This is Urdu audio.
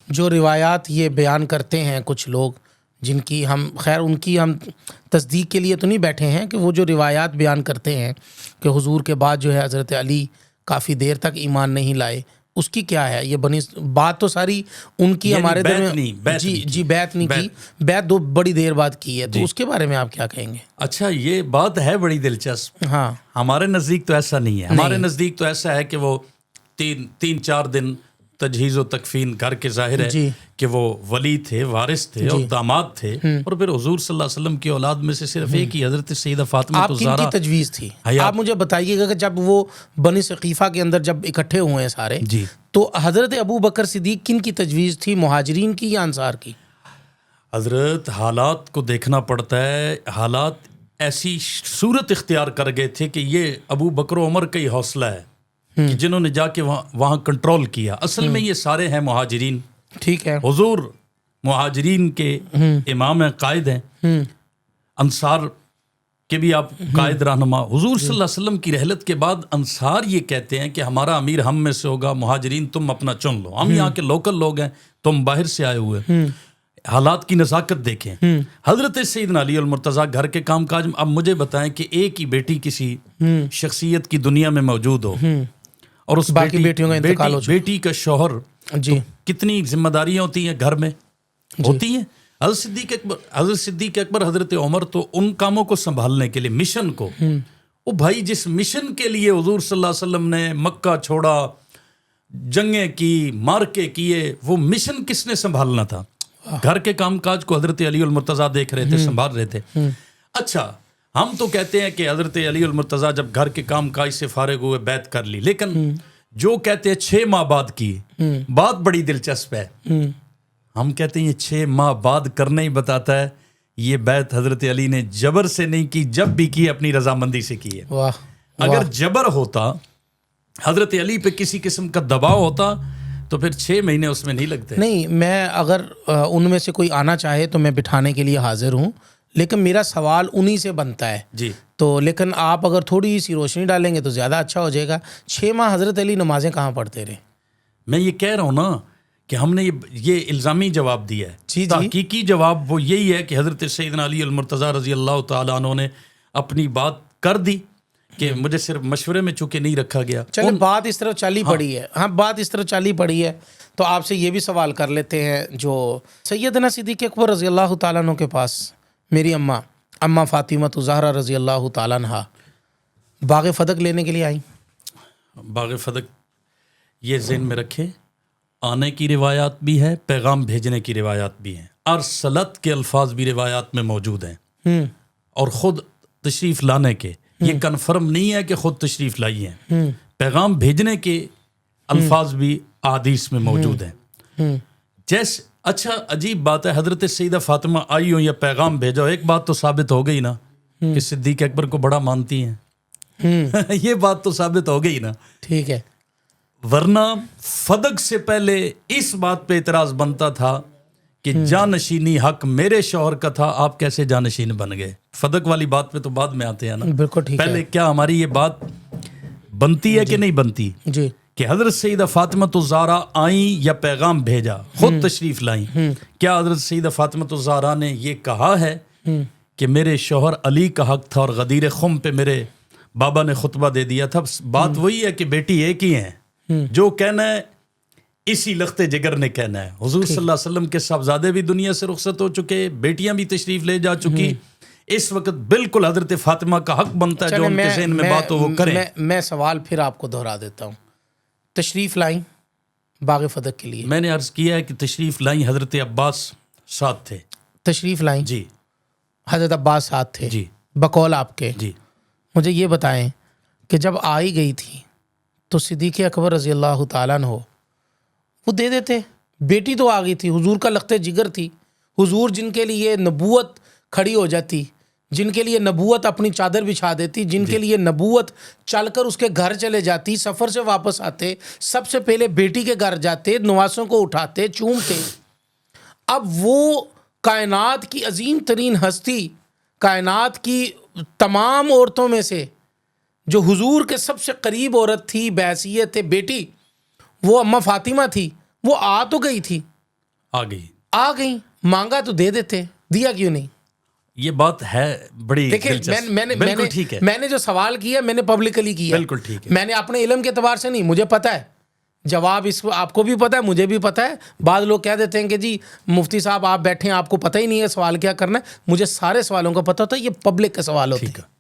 جو روایات یہ بیان کرتے ہیں کچھ لوگ، جن کی ہم خیر ان کی ہم تصدیق کے لیے تو نہیں بیٹھے ہیں، کہ وہ جو روایات بیان کرتے ہیں کہ حضور کے بعد جو ہے حضرت علی کافی دیر تک ایمان نہیں لائے، اس کی کیا ہے؟ یہ بنی بات تو ساری ان کی ہمارے درمیان جی بیعت نہیں کی، بیعت دو بڑی دیر بعد کی ہے، تو اس کے بارے میں آپ کیا کہیں گے؟ اچھا، یہ بات ہے بڑی دلچسپ. ہاں، ہمارے نزدیک تو ایسا نہیں ہے. ہمارے نزدیک تو ایسا ہے کہ وہ تین چار دن تجہیز و تکفین کر کے ظاہر ہے کہ وہ ولی تھے، وارث تھے اور داماد تھے، اور پھر حضور صلی اللہ علیہ وسلم کی اولاد میں سے صرف ایک ہی حضرت سیدہ فاطمہ الزہرا. آپ کی تجویز تھی؟ آپ مجھے بتائیے گا کہ جب وہ بنی ثقیفہ کے اندر جب اکٹھے ہوئے ہیں سارے، تو حضرت ابو بکر صدیق کن کی تجویز تھی، مہاجرین کی یا انصار کی؟ حضرت حالات کو دیکھنا پڑتا ہے. حالات ایسی صورت اختیار کر گئے تھے کہ یہ ابو بکر و عمر کا ہی حوصلہ ہے کہ جنہوں نے جا کے وہاں کنٹرول کیا. اصل میں یہ سارے ہیں مہاجرین. ٹھیک ہے، حضور مہاجرین کے امام ہیں، قائد ہیں. انصار کے بھی آپ قائد رہنما. حضور صلی اللہ علیہ وسلم کی رحلت کے بعد انصار یہ کہتے ہیں کہ ہمارا امیر ہم میں سے ہوگا، مہاجرین تم اپنا چن لو، ہم یہاں کے لوکل لوگ ہیں، تم باہر سے آئے ہوئے. حالات کی نزاکت دیکھیں. حضرت سیدنا علی المرتضیٰ گھر کے کام کاج. اب مجھے بتائیں کہ ایک ہی بیٹی کسی شخصیت کی دنیا میں موجود ہو اور اس باقی بیٹیوں کا انتقال ہو چکا، بیٹی کا شوہر، کتنی ذمہ داریاں ہوتی ہیں گھر میں، ہوتی ہیں. حضرت صدیق اکبر، حضرت عمر تو ان کاموں کو سنبھالنے کے لیے، مشن کو، وہ بھائی جس مشن کے لیے حضور صلی اللہ علیہ وسلم نے مکہ چھوڑا، جنگیں کی، مارکے کیے، وہ مشن کس نے سنبھالنا تھا؟ گھر کے کام کاج کو حضرت علی المرتضیٰ دیکھ رہے تھے، سنبھال رہے تھے. اچھا، ہم تو کہتے ہیں کہ حضرت علی المرتضیٰ جب گھر کے کام کاج سے فارغ ہوئے بیعت کر لی، لیکن جو کہتے ہیں 6 ماہ بعد کی بات بڑی دلچسپ ہے. ہم کہتے ہیں یہ 6 ماہ بعد کرنا ہی بتاتا ہے یہ بیعت حضرت علی نے جبر سے نہیں کی، جب بھی کی اپنی رضامندی سے کی ہے. اگر جبر ہوتا، حضرت علی پہ کسی قسم کا دباؤ ہوتا، تو پھر 6 مہینے اس میں نہیں لگتے. نہیں، میں اگر ان میں سے کوئی آنا چاہے تو میں بٹھانے کے لیے حاضر ہوں، لیکن میرا سوال انہی سے بنتا ہے. جی تو لیکن آپ اگر تھوڑی سی روشنی ڈالیں گے تو زیادہ اچھا ہو جائے گا. 6 ماہ حضرت علی نمازیں کہاں پڑھتے رہے؟ میں یہ کہہ رہا ہوں نا کہ ہم نے یہ الزامی جواب دیا ہے. تحقیقی جواب وہ یہی ہے کہ حضرت سیدنا علی المرتضیٰ رضی اللہ تعالیٰ عنہ نے اپنی بات کر دی کہ مجھے صرف مشورے میں چونکہ نہیں رکھا گیا. چلیں، بات اس طرح چلی پڑی ہے. ہاں، بات اس طرح چلی پڑی ہے تو آپ سے یہ بھی سوال کر لیتے ہیں. جو سیدنا صدیق اکبر رضی اللہ تعالیٰ عنہ کے پاس میری اماں فاطمہ الزہرا رضی اللہ تعالیٰ عنہ باغ فدق لینے کے لیے آئیں. باغ فدق یہ ذہن میں رکھیں، آنے کی روایات بھی ہے، پیغام بھیجنے کی روایات بھی ہیں، ارسلت کے الفاظ بھی روایات میں موجود ہیں، اور خود تشریف لانے کے یہ کنفرم نہیں ہے کہ خود تشریف لائی ہیں. پیغام بھیجنے کے الفاظ بھی احادیث میں موجود ہیں. جیسے اچھا، عجیب بات ہے، حضرت سیدہ فاطمہ آئی ہوں یا پیغام بھیجا ہو، ایک بات تو ثابت ہو گئی نا کہ صدیق اکبر کو بڑا مانتی ہیں. یہ بات تو ثابت ہو گئی نا. ٹھیک ہے، ورنہ فدق سے پہلے اس بات پہ اعتراض بنتا تھا کہ جانشینی حق میرے شوہر کا تھا، آپ کیسے جانشین بن گئے. فدق والی بات پہ تو بعد میں آتے ہیں نا. بالکل ٹھیک ہے. پہلے کیا ہماری یہ بات بنتی ہے کہ نہیں بنتی جی کہ حضرت سیدہ فاطمہ الزہرا آئیں یا پیغام بھیجا، خود تشریف لائیں؟ کیا حضرت سیدہ فاطمہ الزہرا نے یہ کہا ہے کہ میرے شوہر علی کا حق تھا اور غدیر خم پہ میرے بابا نے خطبہ دے دیا تھا؟ بات وہی ہے کہ بیٹی ایک ہی ہیں، جو کہنا ہے اسی لخت جگر نے کہنا ہے. حضور صلی اللہ علیہ وسلم کے صاحبزادے بھی دنیا سے رخصت ہو چکے، بیٹیاں بھی تشریف لے جا چکی. اس وقت بالکل حضرت فاطمہ کا حق بنتا ہے جو ان کے ذہن میں بات ہو وہ کریں. میں سوال پھر آپ کو دہرا دیتا ہوں. تشریف لائیں باغ فدق کے لیے؟ میں نے عرض کیا ہے کہ تشریف لائیں، حضرت عباس ساتھ تھے. تشریف لائیں؟ جی. حضرت عباس ساتھ تھے؟ جی. بقول آپ کے؟ جی. مجھے یہ بتائیں کہ جب آئی گئی تھی تو صدیق اکبر رضی اللہ تعالیٰ عنہ وہ دے دیتے؟ بیٹی تو آ گئی تھی، حضور کا لخت جگر تھی، حضور جن کے لیے نبوت کھڑی ہو جاتی، جن کے لیے نبوت اپنی چادر بچھا دیتی، جن کے لیے نبوت چل کر اس کے گھر چلے جاتی، سفر سے واپس آتے سب سے پہلے بیٹی کے گھر جاتے، نواسوں کو اٹھاتے، چومتے. اب وہ کائنات کی عظیم ترین ہستی، کائنات کی تمام عورتوں میں سے جو حضور کے سب سے قریب عورت تھی بحیثیت بیٹی، وہ اماں فاطمہ تھی، وہ آ تو گئی تھی آ گئی. آ گئیں, مانگا تو دے دیتے, دیا کیوں نہیں؟ یہ بات ہے بڑی دیکھیں دلچسپ. بالکل ٹھیک ہے, میں نے جو سوال کیا میں نے پبلکلی کیا, بالکل ٹھیک ہے. میں نے اپنے علم کے اعتبار سے نہیں, مجھے پتا ہے جواب, اس کو آپ کو بھی پتا ہے, مجھے بھی پتا ہے. بعض لوگ کہہ دیتے ہیں کہ جی مفتی صاحب آپ بیٹھے ہیں, آپ کو پتہ ہی نہیں ہے سوال کیا کرنا ہے. مجھے سارے سوالوں کا پتہ ہوتا ہے, یہ پبلک کا سوال ہوتا ہے.